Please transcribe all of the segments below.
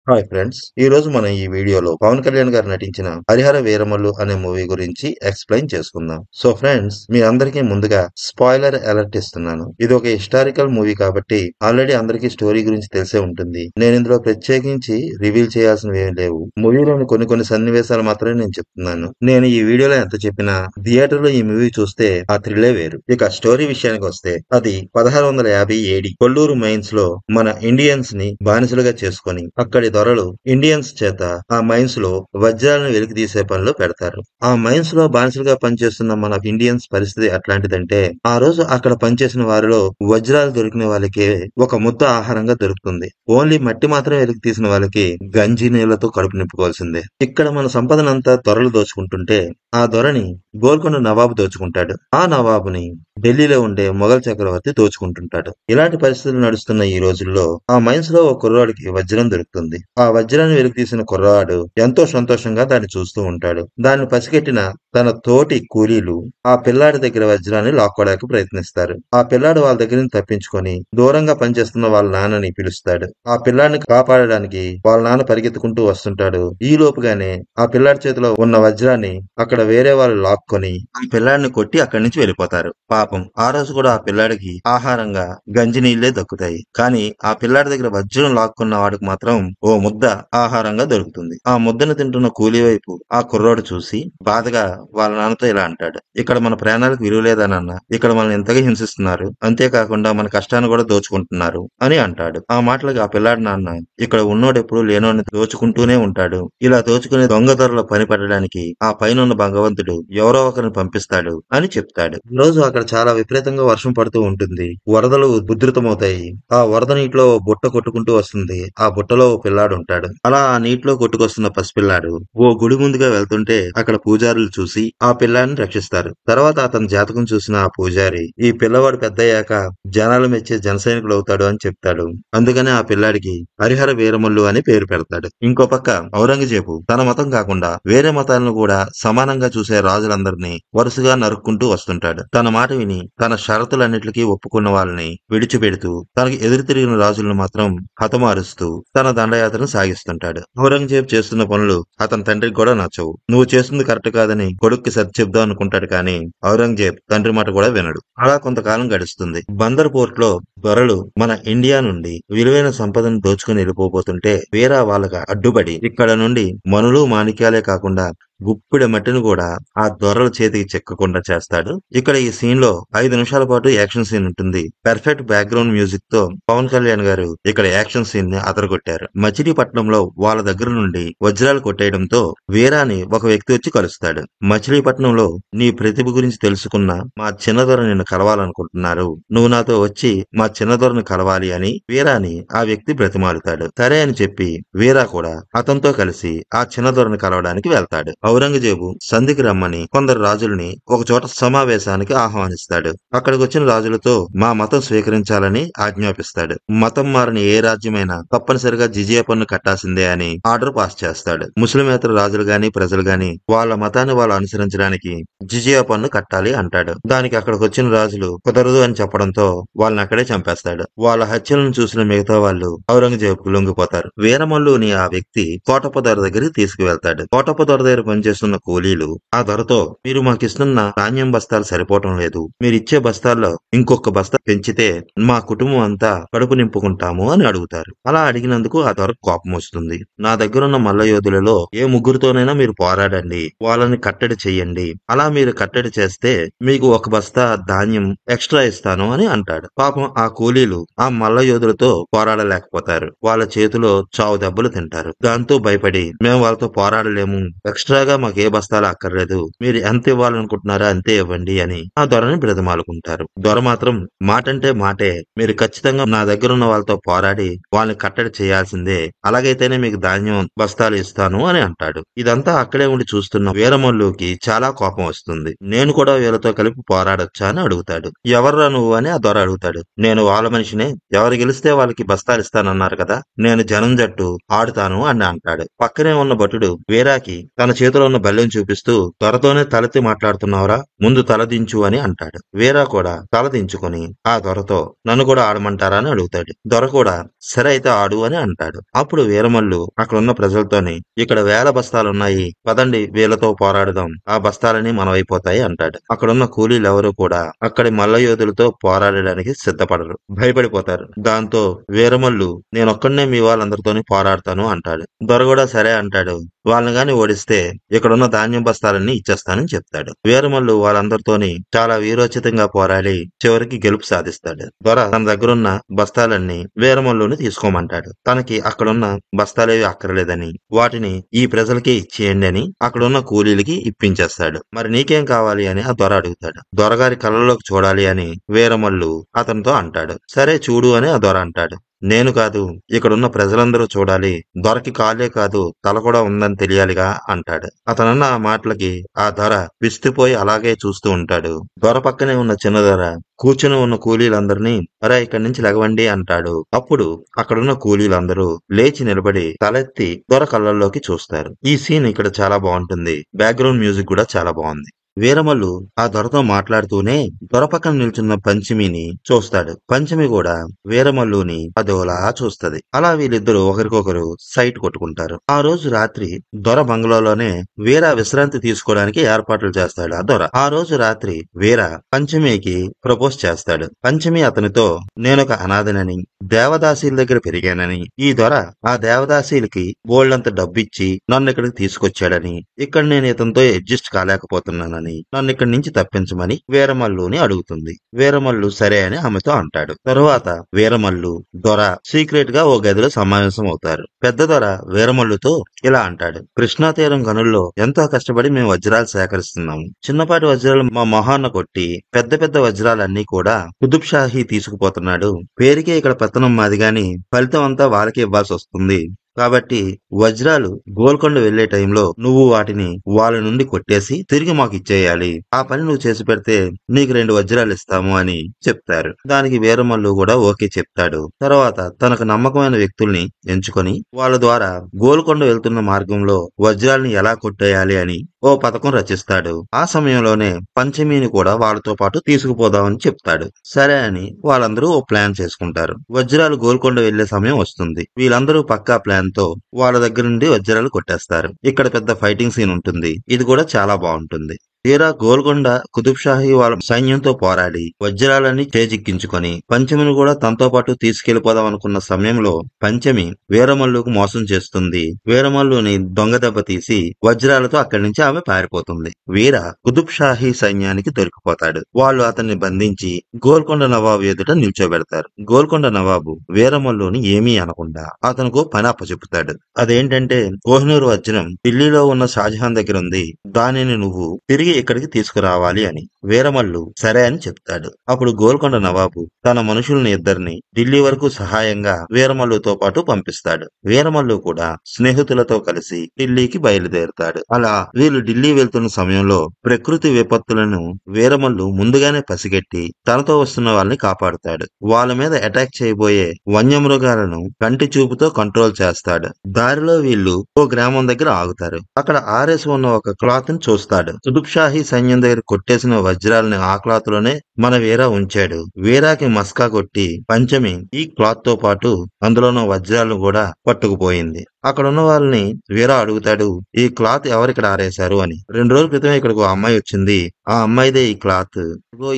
Hi friends, ఈ రోజు మనం ఈ వీడియోలో పవన్ కళ్యాణ్ గారు నటించిన హరిహర వీరమల్లు అనే మూవీ గురించి ఎక్స్ప్లెయిన్ చేసుకుందాం. సో ఫ్రెండ్స్, మీ అందరికీ ముందుగా స్పాయిలర్ అలర్ట్ ఇస్తున్నాను. ఇది ఒక హిస్టారికల్ మూవీ కాబట్టి ఆల్రెడీ అందరికీ స్టోరీ గురించి తెలిసే ఉంటుంది. నేను ఇందులో ప్రత్యేకించి రివీల్ చేయాల్సినవి ఏమీ లేవు. మూవీలోని కొన్ని సన్నివేశాలు మాత్రమే నేను చెప్తున్నాను. నేను ఈ వీడియోలో ఎంత చెప్పినా థియేటర్ లో ఈ మూవీ చూస్తే ఆ థ్రిల్లే వేరు. ఇక స్టోరీ విషయానికి వస్తే అది 1650 ఏడి కొల్లూరు మైన్స్ లో మన ఇండియన్స్ ని బానిసలుగా చేసుకొని అక్కడి దొరలు ఇండియన్స్ చేత ఆ మైన్స్ లో వజ్రాలను వెలికి తీసే పనిలో పెడతారు. ఆ మైన్స్ లో బానిసలుగా పనిచేస్తున్న మన ఇండియన్స్ పరిస్థితి ఎట్లాంటిదంటే, ఆ రోజు అక్కడ పనిచేసిన వారిలో వజ్రాలు దొరికిన వాళ్ళకి ఒక ముద్ద ఆహారంగా దొరుకుతుంది. ఓన్లీ మట్టి మాత్రం వెలికి తీసిన వాళ్ళకి గంజి నీళ్లతో కడుపు నింపుకోవాల్సిందే. ఇక్కడ మన సంపదనంతా దొరలు దోచుకుంటుంటే ఆ దొరని గోల్కొండ నవాబు దోచుకుంటాడు. ఆ నవాబుని ఢిల్లీలో ఉండే మొఘల్ చక్రవర్తి దోచుకుంటుంటాడు. ఇలాంటి పరిస్థితులు నడుస్తున్న ఈ రోజుల్లో ఆ మైన్స్ లో ఒక కుర్రాడికి వజ్రం దొరుకుతుంది. ఆ వజ్రాన్ని వెలికి తీసిన కుర్రవాడు ఎంతో సంతోషంగా దాన్ని చూస్తూ ఉంటాడు. దాన్ని పసిగట్టిన తన తోటి కూలీలు ఆ పిల్లాడి దగ్గర వజ్రాన్ని లాక్కోడానికి ప్రయత్నిస్తారు. ఆ పిల్లాడు వాళ్ళ దగ్గర నుంచి తప్పించుకొని దూరంగా పనిచేస్తున్న వాళ్ళ నాన్నని పిలుస్తాడు. ఆ పిల్లాడిని కాపాడడానికి వాళ్ళ నాన్న పరిగెత్తుకుంటూ వస్తుంటాడు. ఈ లోపుగానే ఆ పిల్లాడి చేతిలో ఉన్న వజ్రాన్ని అక్కడ వేరే వాళ్ళు లాక్కొని ఆ పిల్లాడిని కొట్టి అక్కడి నుంచి వెళ్ళిపోతారు. పాపం ఆ రోజు కూడా ఆ పిల్లాడికి ఆహారంగా గంజి నీళ్లే దక్కుతాయి. కానీ ఆ పిల్లాడి దగ్గర వజ్రం లాక్కున్న వాడికి మాత్రం ఓ ముద్ద ఆహారంగా దొరుకుతుంది. ఆ ముద్దను తింటున్న కూలీ వైపు ఆ కుర్రోడు చూసి బాధగా వాళ్ళ నాన్నతో ఇలా అంటాడు: ఇక్కడ మన ప్రాణాలకు విలువ లేదా నాన్న? ఇక్కడ మనల్ని ఎంతగా హింసిస్తున్నారు, అంతేకాకుండా మన కష్టాన్ని కూడా దోచుకుంటున్నారు అని అంటాడు. ఆ మాటలకి ఆ పిల్లాడి నాన్న, ఇక్కడ ఉన్నోడు ఎప్పుడు లేనోడిని దోచుకుంటూనే ఉంటాడు. ఇలా దోచుకునే దొంగ దొరల పని పడడానికి ఆ పైన ఉన్న భగవంతుడు ఎవరో ఒకరిని పంపిస్తాడు అని చెప్తాడు. ఈ రోజు అక్కడ చాలా విపరీతంగా వర్షం పడుతూ ఉంటుంది. వరదలు ఉధృతమవుతాయి. ఆ వరద నీటిలో బుట్ట కొట్టుకుంటూ వస్తుంది. ఆ బుట్టలో ఓ పిల్లాడు ఉంటాడు. అలా ఆ నీటిలో కొట్టుకొస్తున్న పసిపిల్లాడు ఓ గుడి ముందుగా వెళ్తుంటే అక్కడ పూజారులు చూసి ఆ పిల్లాడిని రక్షిస్తారు. తర్వాత అతని జాతకం చూసిన ఆ పూజారి ఈ పిల్లవాడు పెద్దయ్యాక జనాలు మెచ్చే జనసైనికుడు అవుతాడు అని చెప్తాడు. అందుకనే ఆ పిల్లాడికి హరిహర వీరమల్లు అని పేరు పెడతాడు. ఇంకో పక్క ఔరంగజేబు తన మతం కాకుండా వేరే మతాలను కూడా సమానంగా చూసే రాజులందరినీ వరుసగా నరుక్కుంటూ వస్తుంటాడు. తన మాట విని తన షరతులన్నిటికీ ఒప్పుకున్న వాళ్ళని విడిచిపెడుతూ తనకి ఎదురు తిరిగిన రాజులను మాత్రం హతమారుస్తూ తన దండయాత్రను సాగిస్తుంటాడు. ఔరంగజేబు చేస్తున్న పనులు అతని తండ్రికి కూడా నచ్చవు. నువ్వు చేస్తుంది కరెక్ట్ కాదని కొడుక్కి సర్ది చెప్దాం అనుకుంటాడు. కానీ ఔరంగజేబ్ తండ్రి మాట కూడా వినడు. అలా కొంతకాలం గడుస్తుంది. బందర్ పోర్ట్ లో దొరలు మన ఇండియా నుండి విలువైన సంపదను దోచుకుని వెళ్ళిపోతుంటే వీరా వాళ్ళగా అడ్డుపడి ఇక్కడ నుండి మనులు మాణిక్యాలే కాకుండా గుప్పిడ మట్టిని కూడా ఆ దొరల చేతికి చెక్కకుండా చేస్తాడు. ఇక్కడ ఈ సీన్ లో 5 నిమిషాల పాటు యాక్షన్ సీన్ ఉంటుంది. పర్ఫెక్ట్ బ్యాక్గ్రౌండ్ మ్యూజిక్ తో పవన్ కళ్యాణ్ గారు ఇక్కడ యాక్షన్ సీన్ ని అదరగొట్టారు. మచిలీపట్నంలో వాళ్ళ దగ్గర నుండి వజ్రాలు కొట్టేయడంతో వీరాని ఒక వ్యక్తి వచ్చి కలుస్తాడు. మచిలీపట్నంలో నీ ప్రతిభ గురించి తెలుసుకున్న మా చిన్నదొర నిన్ను కలవాలనుకుంటున్నారు. నువ్వు నాతో వచ్చి మా చిన్నదొరను కలవాలి అని వీరాని ఆ వ్యక్తి బ్రతిమాలుతాడు. సరే అని చెప్పి వీరా కూడా అతనితో కలిసి ఆ చిన్నదొరను కలవడానికి వెళ్తాడు. ఔరంగజేబు సంధికి రమ్మని కొందరు రాజుల్ని ఒక చోట సమావేశానికి ఆహ్వానిస్తాడు. అక్కడికి వచ్చిన రాజులతో మా మతం స్వీకరించాలని ఆజ్ఞాపిస్తాడు. మతం మారని ఏ రాజ్యమైనా తప్పనిసరిగా జిజియా పన్ను కట్టాల్సిందే అని ఆర్డర్ పాస్ చేస్తాడు. ముస్లిమేతర రాజులు గాని ప్రజలు గాని వాళ్ళ మతాన్ని వాళ్ళు అనుసరించడానికి జిజియా పన్ను కట్టాలి అంటాడు. దానికి అక్కడికి వచ్చిన రాజులు కుదరదు అని చెప్పడంతో వాళ్ళని అక్కడే చంపేస్తాడు. వాళ్ళ హత్యలను చూసిన మిగతా వాళ్ళు ఔరంగజేబుకు లొంగిపోతారు. వీరమల్లుని ఆ వ్యక్తి కోటప్ప దొర దగ్గరికి తీసుకువెళ్తాడు. కోటప్ప దొర దగ్గర పనిచేస్తున్న కూలీలు ఆ దొరతో, మీరు మాకిస్తున్న ధాన్యం బస్తాలు సరిపోవటం లేదు, మీరిచ్చే బస్తాల్లో ఇంకొక బస్తా పెంచితే మా కుటుంబం అంతా కడుపు నింపుకుంటాము అని అడుగుతారు. అలా అడిగినందుకు ఆ దొరకు కోపం వస్తుంది. నా దగ్గరున్న మల్ల యోధులలో ఏ ముగ్గురుతోనైనా మీరు పోరాడండి, వాళ్ళని కట్టడి చెయ్యండి. అలా మీరు కట్టడి చేస్తే మీకు ఒక బస్తా ధాన్యం ఎక్స్ట్రా ఇస్తాను అని అంటాడు. పాపం ఆ కూలీలు ఆ మల్ల యోధులతో పోరాడలేకపోతారు. వాళ్ళ చేతిలో చావు దెబ్బలు తింటారు. దాంతో భయపడి మేము వాళ్ళతో పోరాడలేము, ఎక్స్ట్రాగా మాకు ఏ బస్తాలు అక్కర్లేదు, మీరు ఎంత ఇవ్వాలనుకుంటున్నారో అంతే ఇవ్వండి అని ఆ దొరని బ్రతిమాలుకుంటారు. దొర మాత్రం మాటంటే మాటే, మీరు ఖచ్చితంగా నా దగ్గర ఉన్న వాళ్ళతో పోరాడి వాళ్ళని కట్టడి చేయాల్సిందే, అలాగైతేనే మీకు ధాన్యం బస్తాలు ఇస్తాను అని అంటాడు. ఇదంతా అక్కడే ఉండి చూస్తున్న వీరమల్లుకి చాలా కోపం వస్తుంది. నేను కూడా వీళ్ళతో కలిపి పోరాడొచ్చా అని అడుగుతాడు. ఎవర్రా నువ్వు అని ఆ దొర అడుగుతాడు. నేను వాళ్ళ మనిషినే, ఎవరు గెలిస్తే వాళ్ళకి బస్తాలు ఇస్తానన్నారు కదా, నేను జనం జట్టు ఆడుతాను అని అంటాడు. పక్కనే ఉన్న భటుడు వీరాకి తన చేతిలో చేతిలో ఉన్న బల్లెం చూపిస్తూ త్వరతోనే తలెత్తి మాట్లాడుతున్నావురా, ముందు తల దించు అని అంటాడు. వీరా కూడా తల దించుకుని ఆ దొరతో నన్ను కూడా ఆడమంటారా అని అడుగుతాడు. దొర కూడా సరే అయితే ఆడు అని అంటాడు. అప్పుడు వీరమల్లు అక్కడున్న ప్రజలతోని ఇక్కడ వేల బస్తాలున్నాయి, పదండి వీళ్ళతో పోరాడదాం, ఆ బస్తాలని మనవైపోతాయి అంటాడు. అక్కడున్న కూలీలు ఎవరు కూడా అక్కడి మల్ల యోధులతో పోరాడడానికి సిద్ధపడరు, భయపడిపోతారు. దాంతో వీరమల్లు నేనొక్కడనే మీ వాళ్ళందరితోని పోరాడతాను అంటాడు. దొర కూడా సరే అంటాడు. వాళ్ళని గాని ఓడిస్తే ఇక్కడున్న ధాన్యం బస్తాలన్నీ ఇచ్చేస్తానని చెప్తాడు. వీరమల్లు వాళ్ళందరితోని చాలా వీరోచితంగా పోరాడి చివరికి గెలుపు సాధిస్తాడు. దొర తన దగ్గరున్న బస్తాలన్నీ వీరమల్లుని తీసుకోమంటాడు. తనకి అక్కడున్న బస్తాలేవి అక్కర్లేదని వాటిని ఈ ప్రజలకే ఇచ్చేయండి అని అక్కడున్న కూలీలకి ఇప్పించేస్తాడు. మరి నీకేం కావాలి అని ఆ దొర అడుగుతాడు. దొరగారి కళ్ళలోకి చూడాలి అని వీరమల్లు అతనితో అంటాడు. సరే చూడు అని ఆ దొర అంటాడు. నేను కాదు, ఇక్కడున్న ప్రజలందరూ చూడాలి, దొరకి కాలే కాదు తల కూడా ఉందని తెలియాలిగా అంటాడు. అతనన్న ఆ మాటలకి ఆ దొర విస్తుపోయి అలాగే చూస్తూ ఉంటాడు. దొర పక్కనే ఉన్న చిన్న దొర కూర్చుని ఉన్న కూలీలందరినీ అరే ఇక్కడి నుంచి లెగవండి అంటాడు. అప్పుడు అక్కడున్న కూలీలందరూ లేచి నిలబడి తలెత్తి దొర కళ్ళల్లోకి చూస్తారు. ఈ సీన్ ఇక్కడ చాలా బాగుంటుంది. బ్యాక్గ్రౌండ్ మ్యూజిక్ కూడా చాలా బాగుంది. వీరమల్లు ఆ దొరతో మాట్లాడుతూనే దొర పక్కన నిల్చున్న పంచమిని చూస్తాడు. పంచమి కూడా వీరమల్లుని అదోలా చూస్తది. అలా వీళ్ళిద్దరూ ఒకరికొకరు సైట్ కొట్టుకుంటారు. ఆ రోజు రాత్రి దొర బంగ్లాలోనే వీర విశ్రాంతి తీసుకోవడానికి ఏర్పాట్లు చేస్తాడు. ఆ దొర ఆ రోజు రాత్రి వీర పంచమికి ప్రపోజ్ చేస్తాడు. పంచమి అతనితో నేనొక అనాథనని, దేవదాసీల దగ్గర పెరిగానని, ఈ దొర ఆ దేవదాసీలకి బోల్డంత డబ్బిచ్చి నన్ను ఇక్కడికి తీసుకొచ్చాడని, ఇక్కడ నేను ఇతనితో అడ్జస్ట్ కాలేకపోతున్నానని, నన్ను ఇక్కడి నుంచి తప్పించమని వీరమల్లుని అడుగుతుంది. వీరమల్లు సరే అని ఆమెతో అంటాడు. తరువాత వీరమల్లు దొర సీక్రెట్ గా ఓ గదిలో సమావేశం అవుతారు. పెద్ద దొర వీరమల్లుతో ఇలా అంటాడు. కృష్ణా తీరం గనుల్లో ఎంతో కష్టపడి మేము వజ్రాలు సేకరిస్తున్నాము. చిన్నపాటి వజ్రాలు మా మొహాన్న కొట్టి పెద్ద పెద్ద వజ్రాలన్నీ కూడా కుతుబ్ షాహీ తీసుకుపోతున్నాడు. పేరుకే ఇక్కడ పెత్తనం మాది గాని ఫలితం అంతా వాళ్ళకి ఇవ్వాల్సి వస్తుంది. కాబట్టి వజ్రాలు గోల్కొండ వెళ్లే టైంలో నువ్వు వాటిని వాళ్ళ నుండి కొట్టేసి తిరిగి మాకు ఇచ్చేయాలి. ఆ పని నువ్వు చేసి పెడితే నీకు 2 వజ్రాలు ఇస్తాము అని చెప్తారు. దానికి వీరమల్లు కూడా ఓకే చెప్తాడు. తర్వాత తనకు నమ్మకమైన వ్యక్తుల్ని ఎంచుకొని వాళ్ళ ద్వారా గోల్కొండ వెళ్తున్న మార్గంలో వజ్రాల్ని ఎలా కొట్టేయాలి అని ఓ పథకం రచిస్తాడు. ఆ సమయంలోనే పంచమిని కూడా వాళ్ళతో పాటు తీసుకుపోదామని చెప్తాడు. సరే అని వాళ్ళందరూ ఓ ప్లాన్ చేసుకుంటారు. వజ్రాలు గోల్కొండ వెళ్లే సమయం వస్తుంది. వీళ్ళందరూ పక్కా ప్లాన్ తో వాళ్ళ దగ్గర నుండి వజ్రాలు కొట్టేస్తారు. ఇక్కడ పెద్ద ఫైటింగ్ సీన్ ఉంటుంది. ఇది కూడా చాలా బాగుంటుంది. తీరా గోల్కొండ కుతుబ్ షాహీ వాళ్ళ సైన్యంతో పోరాడి వజ్రాలన్నీ చేజిక్కించుకొని పంచమిని కూడా తనతో పాటు తీసుకెళ్లిపోదాం అనుకున్న సమయంలో పంచమి వీరమల్లుకు మోసం చేస్తుంది. వీరమల్లుని దొంగ దెబ్బ తీసి వజ్రాలతో అక్కడి నుంచి ఆమె పారిపోతుంది. వీర కుతుబ్ షాహీ సైన్యానికి దొరికిపోతాడు. వాళ్ళు అతన్ని బంధించి గోల్కొండ నవాబు ఎదుట నిల్చోబెడతారు. గోల్కొండ నవాబు వీరమల్లుని ఏమీ అనకుండా అతనుకు పని అప్పచెపుతాడు. అదేంటంటే కోహినూర్ వజ్రం ఢిల్లీలో ఉన్న షాజహాన్ దగ్గర ఉంది, దానిని నువ్వు తిరిగి ఇక్కడికి తీసుకురావాలి అని. వీరమల్లు సరే అని చెప్తాడు. అప్పుడు గోల్కొండ నవాబు తన మనుషుల్ని ఇద్దరిని ఢిల్లీ వరకు సహాయంగా వీరమల్లుతో పాటు పంపిస్తాడు. వీరమల్లు కూడా స్నేహితులతో కలిసి ఢిల్లీకి బయలుదేరుతాడు. అలా వీళ్ళు ఢిల్లీ వెళ్తున్న సమయంలో ప్రకృతి విపత్తులను వీరమల్లు ముందుగానే పసిగట్టి తనతో వస్తున్న వాళ్ళని కాపాడుతాడు. వాళ్ళ మీద అటాక్ చేయబోయే వన్యమృగాలను కంటి చూపుతో కంట్రోల్ చేస్తాడు. దారిలో వీళ్ళు ఓ గ్రామం దగ్గర ఆగుతారు. అక్కడ ఆరేసి ఉన్న ఒక క్లాత్ ని చూస్తాడు. కుతుబ్ షాహీ సైన్యం దగ్గర కొట్టేసిన వజ్రాలని ఆ క్లాత్ లోనే మన వీర ఉంచాడు. వీరాకి మస్కా కొట్టి పంచమి ఈ క్లాత్ తో పాటు అందులోనూ వజ్రాలను కూడా పట్టుకుపోయింది. అక్కడ ఉన్న వాళ్ళని వీరా అడుగుతాడు, ఈ క్లాత్ ఎవరిక్కడ ఆరేశారు అని. 2 రోజుల క్రితమే ఇక్కడికి ఓ అమ్మాయి వచ్చింది, ఆ అమ్మాయిదే ఈ క్లాత్,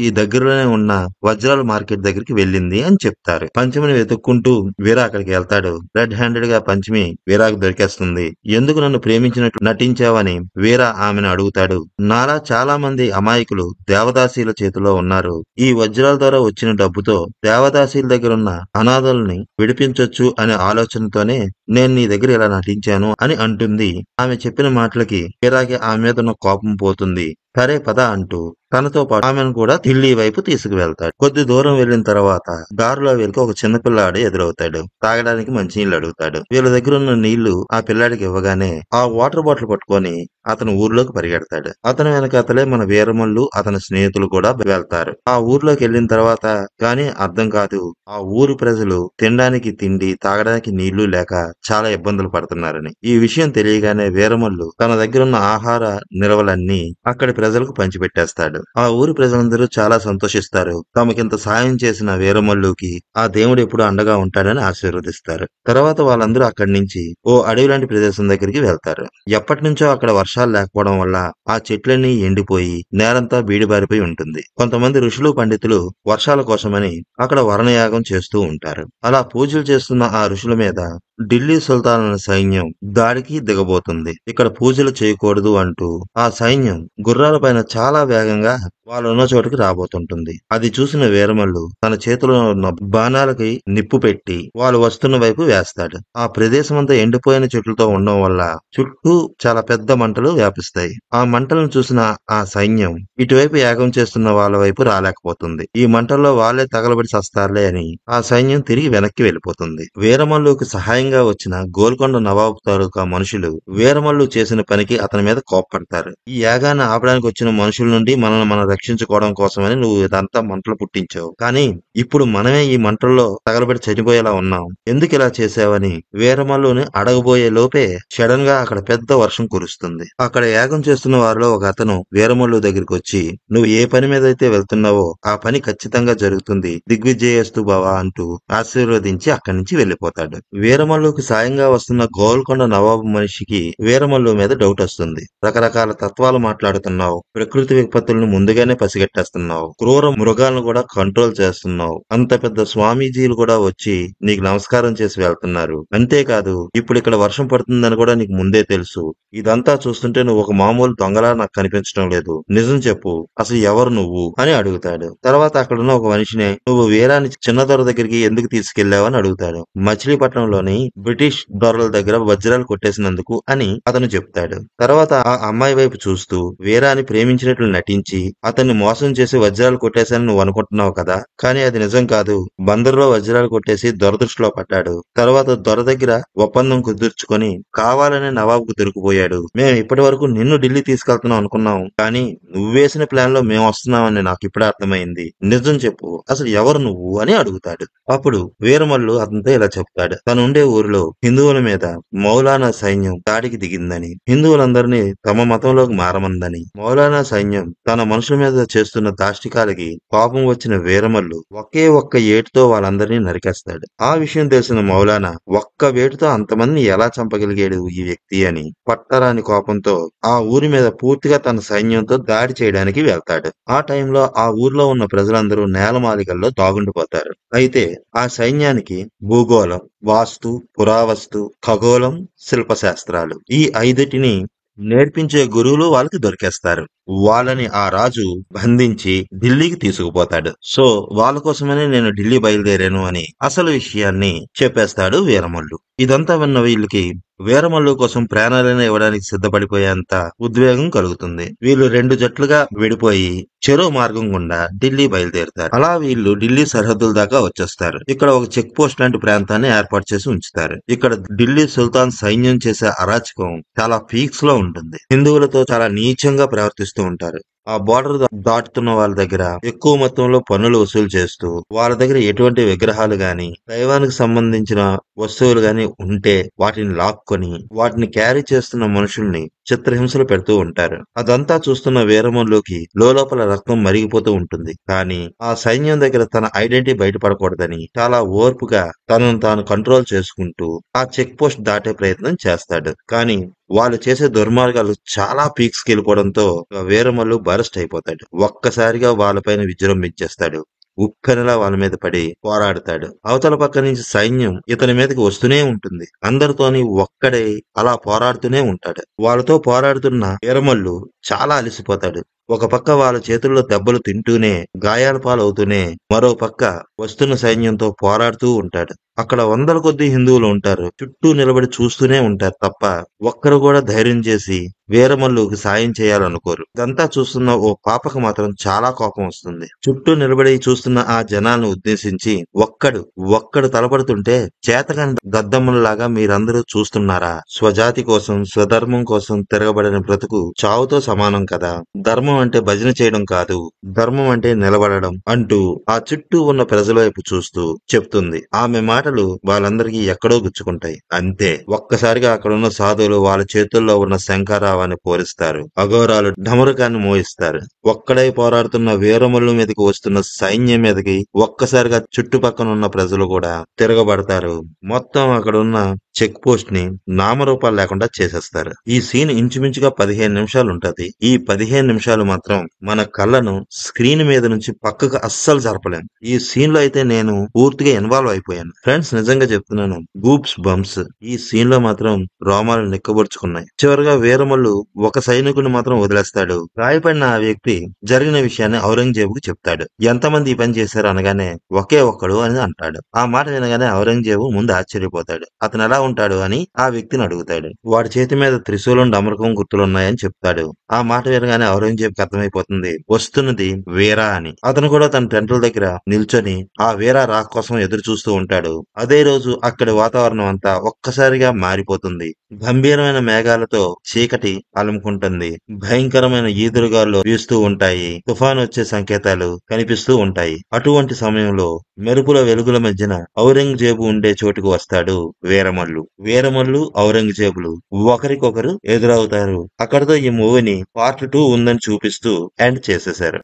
ఈ దగ్గరలోనే ఉన్న వజ్రాల మార్కెట్ దగ్గరికి వెళ్ళింది అని చెప్తారు. పంచమిని వెతుక్కుంటూ వీరా అక్కడికి వెళ్తాడు. రెడ్ హ్యాండెడ్ గా పంచమి వీరాకు దొరికేస్తుంది. ఎందుకు నన్ను ప్రేమించినట్టు నటించావని వీరా ఆమెను అడుగుతాడు. నాలా చాలా మంది అమాయకులు దేవదాసీల చేతిలో ఉన్నారు. ఈ వజ్రాల ద్వారా వచ్చిన డబ్బుతో దేవదాసీల దగ్గర ఉన్న అనాథల్ని విడిపించొచ్చు అనే ఆలోచనతోనే నేను నీ దగ్గర ఇలా నటించాను అని అంటుంది. ఆమె చెప్పిన మాటలకి వీరాకి ఆమె మీద ఉన్న కోపం పోతుంది. సరే పద అంటూ తనతో పాటు ఆమెను కూడా ఢిల్లీ వైపు తీసుకువెళ్తాడు. కొద్ది దూరం వెళ్లిన తర్వాత దారిలో వీళ్ళకి ఒక చిన్న పిల్లాడు ఎదురవుతాడు. తాగడానికి మంచినీళ్ళు అడుగుతాడు. వీళ్ళ దగ్గర ఉన్న నీళ్లు ఆ పిల్లాడికి ఇవ్వగానే ఆ వాటర్ బాటిల్ పట్టుకొని అతను ఊర్లోకి పరిగెడతాడు. అతను వెనకాతలే మన వీరమల్లు అతని స్నేహితులు కూడా వెళ్తారు. ఆ ఊర్లోకి వెళ్లిన తర్వాత గాని అర్థం కాదు, ఆ ఊరు ప్రజలు తినడానికి తిండి, తాగడానికి నీళ్లు లేక చాలా ఇబ్బందులు పడుతున్నారని. ఈ విషయం తెలియగానే వీరమల్లు తన దగ్గర ఉన్న ఆహార నిల్వలన్నీ అక్కడి ప్రజలకు పంచిపెట్టేస్తాడు. ఆ ఊరి ప్రజలందరూ చాలా సంతోషిస్తారు. తమకింత సాయం చేసిన వీరమల్లుకి ఆ దేవుడు ఎప్పుడు అండగా ఉంటాడని ఆశీర్వదిస్తారు. తర్వాత వాళ్ళందరూ అక్కడి నుంచి ఓ అడవి లాంటి ప్రదేశం దగ్గరికి వెళ్తారు. ఎప్పటి నుంచో అక్కడ వర్షాలు లేకపోవడం వల్ల ఆ చెట్లన్నీ ఎండిపోయి నేలంతా బీడిబారిపోయి ఉంటుంది. కొంతమంది ఋషులు, పండితులు వర్షాల కోసమని అక్కడ వరుణయాగం చేస్తూ ఉంటారు. అలా పూజలు చేస్తున్న ఆ ఋషుల మీద ఢిల్లీ సుల్తానుల సైన్యం దాడికి దిగబోతుంది. ఇక్కడ పూజలు చేయకూడదు అంటూ ఆ సైన్యం గుర్రాల పైన చాలా వేగంగా వాళ్ళు ఉన్న చోటుకి రాబోతుంటుంది. అది చూసిన వీరమల్లు తన చేతిలో ఉన్న బాణాలకి నిప్పు పెట్టి వాళ్ళు వస్తున్న వైపు వేస్తాడు. ఆ ప్రదేశం అంతా ఎండిపోయిన చెట్లతో ఉండడం వల్ల చుట్టూ చాలా పెద్ద మంటలు వ్యాపిస్తాయి. ఆ మంటలను చూసిన ఆ సైన్యం ఇటువైపు యాగం చేస్తున్న వాళ్ళ వైపు రాలేకపోతుంది. ఈ మంటల్లో వాళ్ళే తగలబడి సస్తారులే అని ఆ సైన్యం తిరిగి వెనక్కి వెళ్ళిపోతుంది. వీరమల్లుకి సహాయంగా వచ్చిన గోల్కొండ నవాబు తాలూకా మనుషులు వీరమల్లు చేసిన పనికి అతని మీద కోప్పడతారు. ఈ యాగాన్ని ఆపడానికి వచ్చిన మనుషుల నుండి మనల్ని మనం రక్షించుకోవడం కోసమని నువ్వు ఇదంతా మంటలు పుట్టించావు. కానీ ఇప్పుడు మనమే ఈ మంటల్లో తగలబడి చనిపోయేలా ఉన్నాం. ఎందుకు ఇలా చేసావని వీరమల్లుని అడగబోయే లోపే సడన్ గా అక్కడ పెద్ద వర్షం కురుస్తుంది. అక్కడ యాగం చేస్తున్న వారిలో ఒక అతను వీరమల్లు దగ్గరికి వచ్చి, నువ్వు ఏ పని మీద అయితే వెళ్తున్నావో ఆ పని ఖచ్చితంగా జరుగుతుంది, దిగ్విజయస్తు బావా అంటూ ఆశీర్వదించి అక్కడి నుంచి వెళ్లిపోతాడు. వీరమల్లుకి సాయంగా వస్తున్న గోల్కొండ నవాబు మనిషికి వీరమల్లు మీద డౌట్ వస్తుంది. రకరకాల తత్వాలు మాట్లాడుతున్నావు, ప్రకృతి విపత్తులను ముందుగానే పసిగట్టేస్తున్నావు, క్రూర మృగాలను కూడా కంట్రోల్ చేస్తున్నావు, అంత పెద్ద స్వామీజీలు కూడా వచ్చి నీకు నమస్కారం చేసి వెళ్తున్నారు. అంతేకాదు ఇప్పుడు ఇక్కడ వర్షం పడుతుందని కూడా నీకు ముందే తెలుసు. ఇదంతా చూస్తుంటే నువ్వు ఒక మామూలు దొంగలా నాకు కనిపించడం లేదు. నిజం చెప్పు, అసలు ఎవరు నువ్వు అని అడుగుతాడు. తర్వాత అక్కడున్న ఒక మనిషిని, నువ్వు వీరాన్ని చిన్న దొర దగ్గరికి ఎందుకు తీసుకెళ్లావని అడుగుతాడు. మచిలీపట్నంలోని బ్రిటిష్ దొరల దగ్గర వజ్రాలు కొట్టేసినందుకు అని అతను చెప్తాడు. తర్వాత ఆ అమ్మాయి వైపు చూస్తూ వీరాన్ని ప్రేమించినట్లు నటించి అతన్ని మోసం చేసి వజ్రాలు కొట్టేశానని నువ్వు అనుకుంటున్నావు కదా, కానీ అది నిజం కాదు. బందర్లో వజ్రాలు కొట్టేసి దొరదృష్టిలో పడ్డాడు. తర్వాత దొర దగ్గర ఒప్పందం కుదుర్చుకొని కావాలనే నవాబుకు దొరికిపోయాడు. మేము ఇప్పటి వరకు నిన్ను ఢిల్లీ తీసుకెళ్తున్నాం అనుకున్నాం, కానీ నువ్వేసిన ప్లాన్ లో మేము వస్తున్నామని నాకు ఇప్పుడే అర్థమైంది. నిజం చెప్పు, అసలు ఎవరు నువ్వు అని అడుగుతాడు. అప్పుడు వీరమల్లు అతనితో ఇలా చెప్తాడు. తను ఉండే ఊరిలో హిందువుల మీద మౌలానా సైన్యం దాడికి దిగిందని, హిందువులందరినీ తమ మతంలోకి మారమందని, మౌలానా సైన్యం తన మనుషుల మీద చేస్తున్న దాష్టికాలకి కోపం వచ్చిన వీరమల్లు ఒకే ఒక్క ఏటుతో వాళ్ళందరినీ నరికేస్తాడు. ఆ విషయం తెలిసిన మౌలానా ఒక్క వేటుతో అంతమందిని ఎలా చంపగలిగాడు ఈ వ్యక్తి అని పట్టరాని కోపంతో ఆ ఊరి మీద పూర్తిగా తన సైన్యంతో దాడి చేయడానికి వెళ్తాడు. ఆ టైంలో ఆ ఊర్లో ఉన్న ప్రజలందరూ నేలమాలికల్లో దాగుండిపోతారు. అయితే ఆ సైన్యానికి భూగోళం, వాస్తు, పురావస్తు, ఖగోళం, శిల్పశాస్త్రాలు ఈ ఐదుటిని నేర్పించే గురువులు వాళ్ళకి దొరికేస్తారు. వాళ్ళని ఆ రాజు బంధించి ఢిల్లీకి తీసుకుపోతాడు. సో వాళ్ళ కోసమనే నేను ఢిల్లీ బయలుదేరాను అని అసలు విషయాన్ని చెప్పేస్తాడు వీరమల్లు. ఇదంతా విన్న వీళ్ళకి వీరమల్లు కోసం ప్రాణాలను ఇవ్వడానికి సిద్ధపడిపోయేంత ఉద్వేగం కలుగుతుంది. వీళ్ళు రెండు జట్లుగా విడిపోయి చెరో మార్గం గుండా ఢిల్లీ బయలుదేరుతారు. అలా వీళ్ళు ఢిల్లీ సరిహద్దుల దాకా వచ్చేస్తారు. ఇక్కడ ఒక చెక్ పోస్ట్ లాంటి ప్రాంతాన్ని ఏర్పాటు చేసి ఉంచుతారు. ఇక్కడ ఢిల్లీ సుల్తాన్ సైన్యం చేసే అరాచకం చాలా పీక్స్ లో ఉంటుంది. హిందువులతో చాలా నీచంగా ప్రవర్తిస్తూ ఉంటారు. ఆ బోర్డర్ దాటుతున్న వాళ్ళ దగ్గర ఎక్కువ మొత్తంలో పన్నులు వసూలు చేస్తూ వాళ్ళ దగ్గర ఎటువంటి విగ్రహాలు గాని, దైవానికి సంబంధించిన వస్తువులు గాని ఉంటే వాటిని లాక్కొని వాటిని క్యారీ చేస్తున్న మనుషుల్ని చిత్రహింసలు పెడుతూ ఉంటారు. అదంతా చూస్తున్న వీరమల్లుకి లోపల రక్తం మరిగిపోతూ ఉంటుంది. కానీ ఆ సైన్యం దగ్గర తన ఐడెంటిటీ బయటపడకూడదని చాలా ఓర్పుగా తనను తాను కంట్రోల్ చేసుకుంటూ ఆ చెక్ పోస్ట్ దాటే ప్రయత్నం చేస్తాడు. కానీ వాళ్ళు చేసే దుర్మార్గాలు చాలా పీక్స్ కి వెళ్ళిపోవడంతో వీరమల్లు బరస్ట్ అయిపోతాడు. ఒక్కసారిగా వాళ్ళపైన విజృంభించేస్తాడు. ఉప్పెనలా వాళ్ళ మీద పడి పోరాడతాడు. అవతల పక్క నుంచి సైన్యం ఇతని మీదకి వస్తూనే ఉంటుంది. అందరితోని ఒక్కడే అలా పోరాడుతూనే ఉంటాడు. వాళ్ళతో పోరాడుతున్న వీరమల్లు చాలా అలసిపోతాడు. ఒక పక్క వాళ్ళ చేతుల్లో దెబ్బలు తింటూనే గాయాల పాలవుతూనే మరో పక్క వస్తున్న సైన్యంతో పోరాడుతూ ఉంటాడు. అక్కడ వందల కొద్దీ హిందువులు ఉంటారు. చుట్టూ నిలబడి చూస్తూనే ఉంటారు తప్ప ఒక్కరు కూడా ధైర్యం చేసి వీరమల్లుకి సాయం చేయాలనుకోరు. ఇదంతా చూస్తున్న ఓ పాపకు మాత్రం చాలా కోపం వస్తుంది. చుట్టూ నిలబడి చూస్తున్న ఆ జనాలను ఉద్దేశించి ఒక్కడు తలపడుతుంటే చేతకాని దద్దమ్మలాగా మీరందరూ చూస్తున్నారా? స్వజాతి కోసం, స్వధర్మం కోసం తిరగబడిన బ్రతుకు చావుతో సమానం కదా. ధర్మం అంటే భజన చేయడం కాదు, ధర్మం అంటే నిలబడడం అంటూ ఆ చుట్టూ ఉన్న ప్రజల వైపు చూస్తూ చెప్తుంది. ఆమె మాటలు వాళ్ళందరికీ ఎక్కడో గుచ్చుకుంటాయి. అంతే, ఒక్కసారిగా అక్కడున్న సాధువులు వాళ్ళ చేతుల్లో ఉన్న శంఖారావాన్ని పూరిస్తారు. అఘోరాలు ఢమరుకాన్ని మోయిస్తారు. ఒక్కడై పోరాడుతున్న వీరమల్లు మీదకి వస్తున్న సైన్యం మీదకి ఒక్కసారిగా చుట్టుపక్కన ఉన్న ప్రజలు కూడా తిరగబడతారు. మొత్తం అక్కడున్న చెక్ పోస్ట్ ని నామరూపాలు లేకుండా చేసేస్తారు. ఈ సీన్ ఇంచుమించుగా 15 నిమిషాలు ఉంటది. ఈ 15 నిమిషాలు మాత్రం మన కళ్ళను స్క్రీన్ మీద నుంచి పక్కకు అస్సలు జరపలేం. ఈ సీన్ లో అయితే నేను పూర్తిగా ఇన్వాల్వ్ అయిపోయాను. ఫ్రెండ్స్, నిజంగా చెప్తున్నాను, గూప్స్ బంప్స్. ఈ సీన్ లో మాత్రం రోమాలు నిక్కబొడుచుకున్నాయి. చివరిగా వీరమల్లు ఒక సైనికుని మాత్రం వదిలేస్తాడు. గాయపడిన ఆ వ్యక్తి జరిగిన విషయాన్ని ఔరంగజేబుకు చెప్తాడు. ఎంతమంది ఈ పని చేశారు అనగానే ఒకే ఒక్కడు అని అంటాడు. ఆ మాట వినగానే ఔరంగజేబు ముందు ఆశ్చర్యపోతాడు. అతను ఎలా ఉంటాడు అని ఆ వ్యక్తిని అడుగుతాడు. వాడి చేతి మీద త్రిశూలం, డమరుకం గుర్తులున్నాయని చెప్తాడు. ఆ మాట వినగానే ఔరంగజేబుకి అర్థమైపోతుంది వస్తున్నది వీరా అని. అతను కూడా తన టెంట్ల దగ్గర నిల్చొని ఆ వీరా రాక కోసం ఎదురు చూస్తూ ఉంటాడు. అదే రోజు అక్కడి వాతావరణం అంతా ఒక్కసారిగా మారిపోతుంది. గంభీరమైన మేఘాలతో చీకటి అలుముకుంటుంది. భయంకరమైన ఈదురుగాలు వీస్తూ ఉంటాయి. తుఫాను వచ్చే సంకేతాలు కనిపిస్తూ ఉంటాయి. అటువంటి సమయంలో మెరుపుల వెలుగుల మధ్యన ఔరంగజేబు ఉండే చోటుకు వస్తాడు వీరమల్లు. వీరమల్లు, ఔరంగజేబులు ఒకరికొకరు ఎదురవుతారు. అక్కడితో ఈ మూవీని పార్ట్ 2 ఉందని చూపిస్తూ ఎండ్ చేసేశారు.